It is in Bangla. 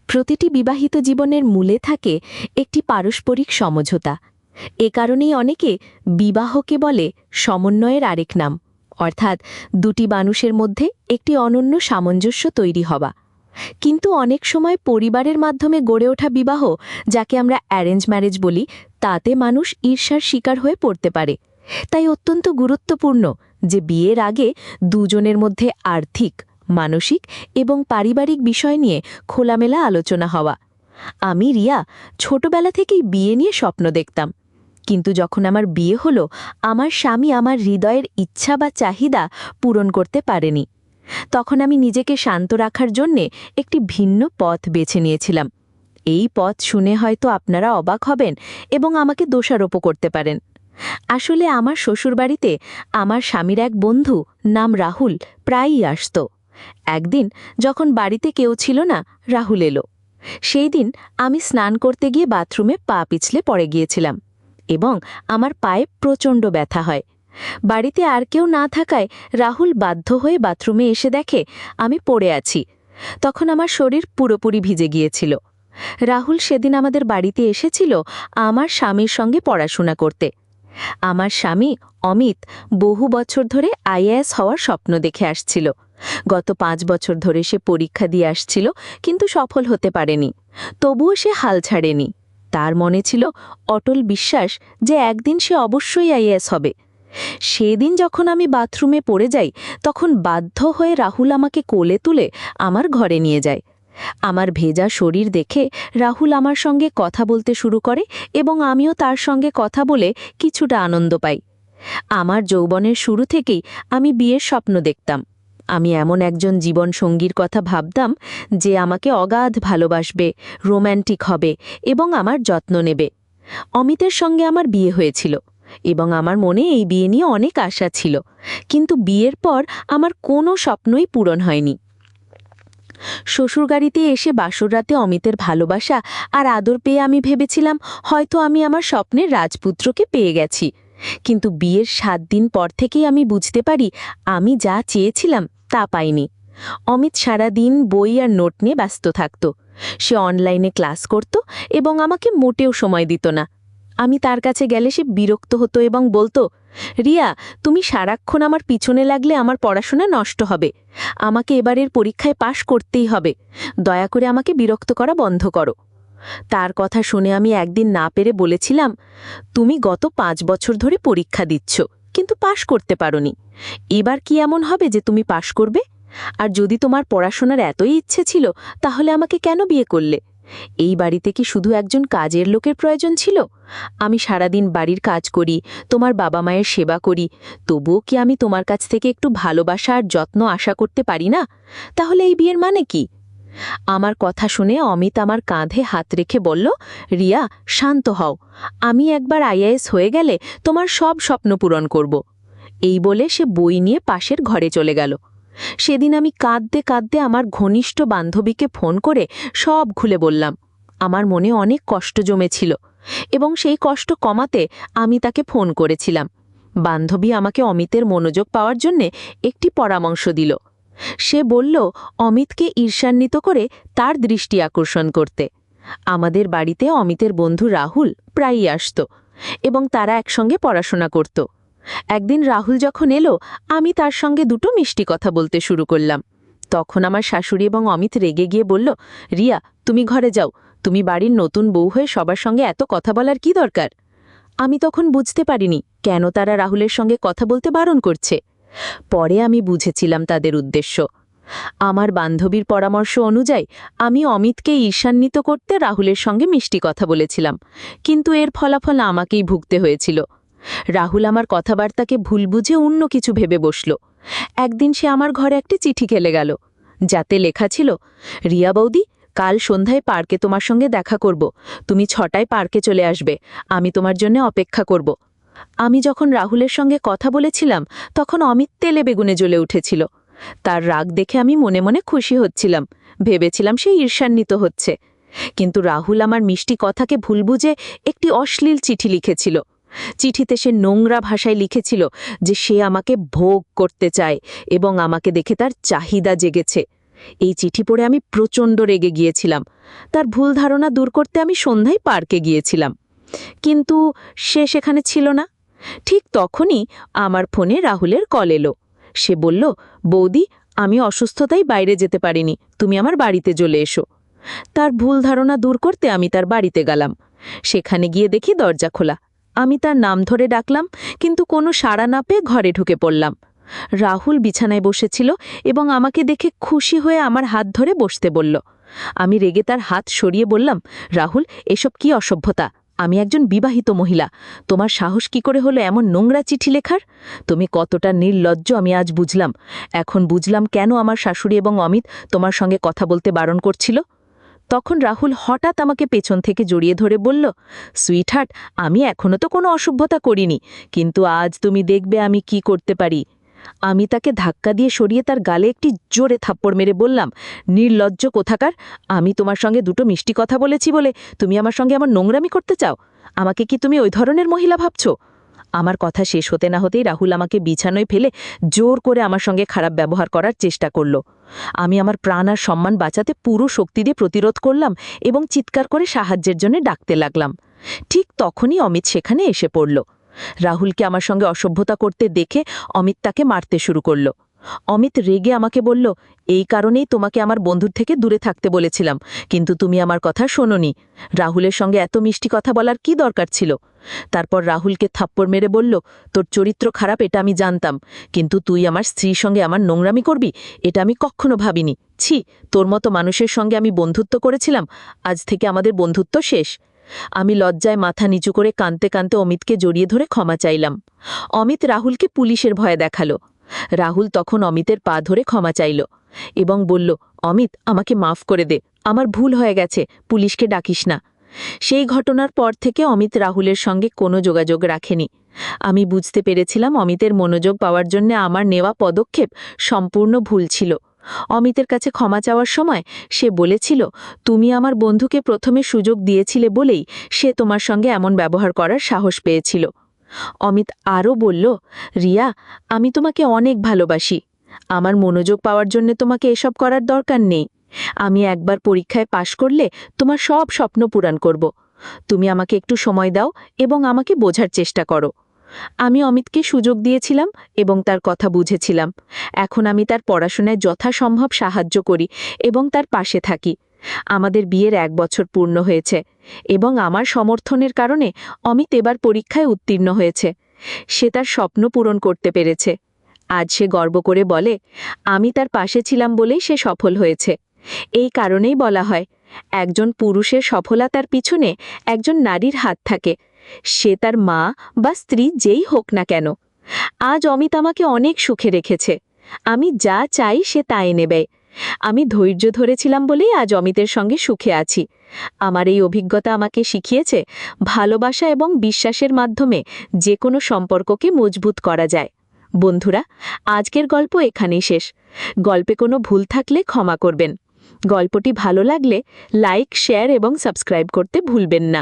প্রতিটি বিবাহিত জীবনের মূলে থাকে একটি পারস্পরিক সমঝোতা। এ কারণেই অনেকে বিবাহকে বলে সমন্বয়ের আরেক নাম, অর্থাৎ দুটি মানুষের মধ্যে একটি অনন্য সামঞ্জস্য তৈরি হওয়া। কিন্তু অনেক সময় পরিবারের মাধ্যমে গড়ে ওঠা বিবাহ, যাকে আমরা অ্যারেঞ্জ ম্যারেজ বলি, তাতে মানুষ ঈর্ষার শিকার হয়ে পড়তে পারে। তাই অত্যন্ত গুরুত্বপূর্ণ যে বিয়ের আগে দুজনের মধ্যে আর্থিক, মানসিক এবং পারিবারিক বিষয় নিয়ে খোলামেলা আলোচনা হওয়া। আমি রিয়া ছোটবেলা থেকেই বিয়ে নিয়ে স্বপ্ন দেখতাম, কিন্তু যখন আমার বিয়ে হলো, আমার স্বামী আমার হৃদয়ের ইচ্ছা বা চাহিদা পূরণ করতে পারেনি। তখন আমি নিজেকে শান্ত রাখার জন্যে একটি ভিন্ন পথ বেছে নিয়েছিলাম। এই পথ শুনে হয়তো আপনারা অবাক হবেন এবং আমাকে দোষারোপ করতে পারেন। আসলে আমার শ্বশুরবাড়িতে আমার স্বামীর এক বন্ধু নাম রাহুল প্রায়ই আসত। একদিন যখন বাড়িতে কেউ ছিল না, রাহুল এলো। সেই দিন আমি স্নান করতে গিয়ে বাথরুমে পা পিছলে পড়ে গিয়েছিলাম এবং আমার পায়ে প্রচণ্ড ব্যথা হয়। বাড়িতে আর কেউ না থাকায় রাহুল বাধ্য হয়ে বাথরুমে এসে দেখে আমি পড়ে আছি। তখন আমার শরীর পুরোপুরি ভিজে গিয়েছিল। রাহুল সেদিন আমাদের বাড়িতে এসেছিল আমার স্বামীর সঙ্গে পড়াশোনা করতে। আমার স্বামী অমিত বহু বছর ধরে আইএএস হওয়ার স্বপ্ন দেখে আসছিল। গত 5 বছর ধরে সে পরীক্ষা দিয়ে আসছিল, কিন্তু সফল হতে পারেনি। তবুও সে হাল ছাড়েনি। তার মনে ছিল অটল বিশ্বাস যে একদিন সে অবশ্যই আইএএস হবে। সেদিন যখন আমি বাথরুমে পড়ে যাই, তখন বাধ্য হয়ে রাহুল আমাকে কোলে তুলে আমার ঘরে নিয়ে যায়। আমার ভেজা শরীর দেখে রাহুল আমার সঙ্গে কথা বলতে শুরু করে এবং আমিও তার সঙ্গে কথা বলে কিছুটা আনন্দ পাই। আমার যৌবনের শুরু থেকেই আমি বিয়ের স্বপ্ন দেখতাম। আমি এমন একজন জীবনসঙ্গীর কথা ভাবতাম যে আমাকে অগাধ ভালোবাসবে, রোম্যান্টিক হবে এবং আমার যত্ন নেবে। অমিতের সঙ্গে আমার বিয়ে হয়েছিল এবং আমার মনে এই বিয়ে নিয়ে অনেক আশা ছিল, কিন্তু বিয়ের পর আমার কোনো স্বপ্নই পূরণ হয়নি। শ্বশুরবাড়িতে এসে বাসর রাতে অমিতের ভালোবাসা আর আদর পেয়ে আমি ভেবেছিলাম হয়তো আমি আমার স্বপ্নের রাজপুত্রকে পেয়ে গেছি। কিন্তু বিয়ের 7 দিন পর থেকেই আমি বুঝতে পারি আমি যা চেয়েছিলাম তা পাইনি। অমিত সারাদিন বই আর নোট নিয়ে ব্যস্ত থাকত। সে অনলাইনে ক্লাস করত এবং আমাকে মোটেও সময় দিত না। আমি তার কাছে গেলে সে বিরক্ত হতো এবং বলতো, রিয়া, তুমি সারাক্ষণ আমার পিছনে লাগলে আমার পড়াশোনা নষ্ট হবে। আমাকে এবারের পরীক্ষায় পাশ করতেই হবে। দয়া করে আমাকে বিরক্ত করা বন্ধ করো। তার কথা শুনে আমি একদিন না পেরে বলেছিলাম, তুমি গত 5 বছর ধরে পরীক্ষা দিচ্ছ, কিন্তু পাশ করতে পারোনি। এবার কি এমন হবে যে তুমি পাশ করবে? আর যদি তোমার পড়াশোনার এতই ইচ্ছে ছিল, তাহলে আমাকে কেন বিয়ে করলে? এই বাড়িতে কি শুধু একজন কাজের লোকের প্রয়োজন ছিল? আমি সারাদিন বাড়ির কাজ করি, তোমার বাবা মায়ের সেবা করি, তবুও কি আমি তোমার কাছ থেকে একটু ভালোবাসা আর যত্ন আশা করতে পারি না? তাহলে এই বিয়ের মানে কি? আমার কথা শুনে অমিত আমার কাঁধে হাত রেখে বলল, রিয়া, শান্ত হও। আমি একবার আইএএস হয়ে গেলে তোমার সব স্বপ্ন পূরণ করব। এই বলে সে বই নিয়ে পাশের ঘরে চলে গেল। সেদিন আমি কাঁদতে কাঁদতে আমার ঘনিষ্ঠ বান্ধবীকে ফোন করে সব খুলে বললাম। আমার মনে অনেক কষ্ট জমেছিল এবং সেই কষ্ট কমাতে আমি তাকে ফোন করেছিলাম। বান্ধবী আমাকে অমিতের মনোযোগ পাওয়ার জন্যে একটি পরামর্শ দিল। সে বলল অমিতকে ঈর্ষান্বিত করে তার দৃষ্টি আকর্ষণ করতে। আমাদের বাড়িতে অমিতের বন্ধু রাহুল প্রায়ই আসত এবং তারা একসঙ্গে পড়াশোনা করত। একদিন রাহুল যখন এলো, আমি তার সঙ্গে দুটো মিষ্টি কথা বলতে শুরু করলাম। তখন আমার শাশুড়ি এবং অমিত রেগে গিয়ে বলল, রিয়া, তুমি ঘরে যাও। তুমি বাড়ির নতুন বউ হয়ে সবার সঙ্গে এত কথা বলার কি দরকার? আমি তখন বুঝতে পারিনি কেন তারা রাহুলের সঙ্গে কথা বলতে বারণ করছে। পরে আমি বুঝেছিলাম তাদের উদ্দেশ্য। আমার বান্ধবীর পরামর্শ অনুযায়ী আমি অমিতকে ঈর্ষান্বিত করতে রাহুলের সঙ্গে মিষ্টি কথা বলেছিলাম, কিন্তু এর ফলাফল আমাকেই ভুগতে হয়েছিল। রাহুল আমার কথাবার্তাকে ভুল বুঝে অন্য কিছু ভেবে বসল। একদিন সে আমার ঘরে একটি চিঠি খেলে গেল, যাতে লেখা ছিল, রিয়া বৌদি, কাল সন্ধ্যায় পার্কে তোমার সঙ্গে দেখা করব। তুমি 6টায় পার্কে চলে আসবে। আমি তোমার জন্য অপেক্ষা করব। আমি যখন রাহুলের সঙ্গে কথা বলেছিলাম, তখন অমিত তেলে বেগুনে জ্বলে উঠেছিল। তার রাগ দেখে আমি মনে মনে খুশি হচ্ছিলাম, ভেবেছিলাম সে ঈর্ষান্বিত হচ্ছে। কিন্তু রাহুল আমার মিষ্টি কথাকে ভুল বুঝে একটি অশ্লীল চিঠি লিখেছিল। চিঠিতে সে নোংরা ভাষায় লিখেছিল যে সে আমাকে ভোগ করতে চায় এবং আমাকে দেখে তার চাহিদা জেগেছে। এই চিঠি পড়ে আমি প্রচণ্ড রেগে গিয়েছিলাম। তার ভুল ধারণা দূর করতে আমি সন্ধ্যায় পার্কে গিয়েছিলাম, কিন্তু সে সেখানে ছিল না। ঠিক তখনই আমার ফোনে রাহুলের কল এলো। সে বলল, বৌদি, আমি অসুস্থতায় বাইরে যেতে পারিনি, তুমি আমার বাড়িতে চলে এসো। তার ভুল ধারণা দূর করতে আমি তার বাড়িতে গেলাম। সেখানে গিয়ে দেখি দরজা খোলা। আমি তার নাম ধরে ডাকলাম, কিন্তু কোনো সাড়া না পেয়ে ঘরে ঢুকে পড়লাম। রাহুল বিছানায় বসেছিল এবং আমাকে দেখে খুশি হয়ে আমার হাত ধরে বসতে বলল। আমি রেগে তার হাত সরিয়ে বললাম, রাহুল, এসব কি অসভ্যতা? আমি একজন বিবাহিত মহিলা। তোমার সাহস কি করে হলো এমন নোংরা চিঠি লেখার? তুমি কতটা নির্লজ্জ আমি আজ বুঝলাম। এখন বুঝলাম কেন আমার শাশুড়ি এবং অমিত তোমার সঙ্গে কথা বলতে বারণ করছিল। তখন রাহুল হঠাৎ আমাকে পেছন থেকে জড়িয়ে ধরে বলল, সুইটহার্ট, আমি এখনো তো কোনো অসভ্যতা করিনি, কিন্তু আজ তুমি দেখবে আমি কি করতে পারি। আমি তাকে ধাক্কা দিয়ে সরিয়ে তার গালে একটি জোরে থাপ্পড় মেরে বললাম, নির্লজ্জ কোথাকার! আমি তোমার সঙ্গে দুটো মিষ্টি কথা বলেছি বলে তুমি আমার সঙ্গে আমার নোংরামি করতে চাও? আমাকে কি তুমি ওই ধরনের মহিলা ভাবছ? আমার কথা শেষ হতে না হতেই রাহুল আমাকে বিছানায় ফেলে জোর করে আমার সঙ্গে খারাপ ব্যবহার করার চেষ্টা করল। আমি আমার প্রাণ আর সম্মান বাঁচাতে পুরো শক্তি দিয়ে প্রতিরোধ করলাম এবং চিৎকার করে সাহায্যের জন্য ডাকতে লাগলাম। ঠিক তখনই অমিত সেখানে এসে পড়ল। রাহুলকে আমার সঙ্গে অসভ্যতা করতে দেখে অমিত তাকে মারতে শুরু করল। অমিত রেগে আমাকে বলল, এই কারণেই তোমাকে আমার বন্ধুর থেকে দূরে থাকতে বলেছিলাম, কিন্তু তুমি আমার কথা শোনোনি। রাহুলের সঙ্গে এত মিষ্টি কথা বলার কি দরকার ছিল? তারপর রাহুলকে থাপ্পড় মেরে বলল, তোর চরিত্র খারাপ এটা আমি জানতাম, কিন্তু তুই আমার স্ত্রীর সঙ্গে আমার নোংরামি করবি এটা আমি কখনো ভাবিনি। ছি, তোর মতো মানুষের সঙ্গে আমি বন্ধুত্ব করেছিলাম, আজ থেকে আমাদের বন্ধুত্ব শেষ। আমি লজ্জায় মাথা নিচু করে কাঁদতে কাঁদতে অমিতকে জড়িয়ে ধরে ক্ষমা চাইলাম। অমিত রাহুলকে পুলিশের ভয়ে দেখালো। রাহুল তখন অমিতের পা ধরে ক্ষমা চাইল এবং বলল, অমিত, আমাকে মাফ করে দে, আমার ভুল হয়ে গেছে, পুলিশকে ডাকিস না। সেই ঘটনার পর থেকে অমিত রাহুলের সঙ্গে কোনো যোগাযোগ রাখেনি। আমি বুঝতে পেরেছিলাম অমিতের মনোযোগ পাওয়ার জন্য আমার নেওয়া পদক্ষেপ সম্পূর্ণ ভুল ছিল। অমিতের কাছে ক্ষমা চাওয়ার সময় সে বলেছিল, তুমি আমার বন্ধুকে প্রথমে সুযোগ দিয়েছিলে বলেই সে তোমার সঙ্গে এমন ব্যবহার করার সাহস পেয়েছিল। অমিত আরও বলল, রিয়া, আমি তোমাকে অনেক ভালোবাসি। আমার মনোযোগ পাওয়ার জন্য তোমাকে এসব করার দরকার নেই। আমি একবার পরীক্ষায় পাশ করলে তোমার সব স্বপ্ন পূরণ করব। তুমি আমাকে একটু সময় দাও এবং আমাকে বোঝার চেষ্টা করো। আমি অমিতকে সুযোগ দিয়েছিলাম এবং তার কথা বুঝেছিলাম। এখন আমি তার পড়াশোনায় যথাসম্ভব সাহায্য করি এবং তার পাশে থাকি। আমাদের বিয়ের 1 বছর পূর্ণ হয়েছে এবং আমার সমর্থনের কারণে অমিত এবার পরীক্ষায় উত্তীর্ণ হয়েছে। সে তার স্বপ্ন পূরণ করতে পেরেছে। আজ সে গর্ব করে বলে, আমি তার পাশে ছিলাম বলেই সে সফল হয়েছে। এই কারণেই বলা হয়, একজন পুরুষের সফলতার পিছনে একজন নারীর হাত থাকে, সে তার মা বা স্ত্রী যেই হোক না কেন। আজ অমিত আমাকে অনেক সুখে রেখেছে। আমি যা চাই সে তাই নেবে। আমি ধৈর্য ধরেছিলাম বলেই আজ অমিতের সঙ্গে সুখে আছি। আমার এই অভিজ্ঞতা আমাকে শিখিয়েছে, ভালোবাসা এবং বিশ্বাসের মাধ্যমে যে কোনো সম্পর্ককে মজবুত করা যায়। বন্ধুরা, আজকের গল্প এখানেই শেষ। গল্পে কোনো ভুল থাকলে ক্ষমা করবেন। গল্পটি ভালো লাগলে লাইক, শেয়ার এবং সাবস্ক্রাইব করতে ভুলবেন না।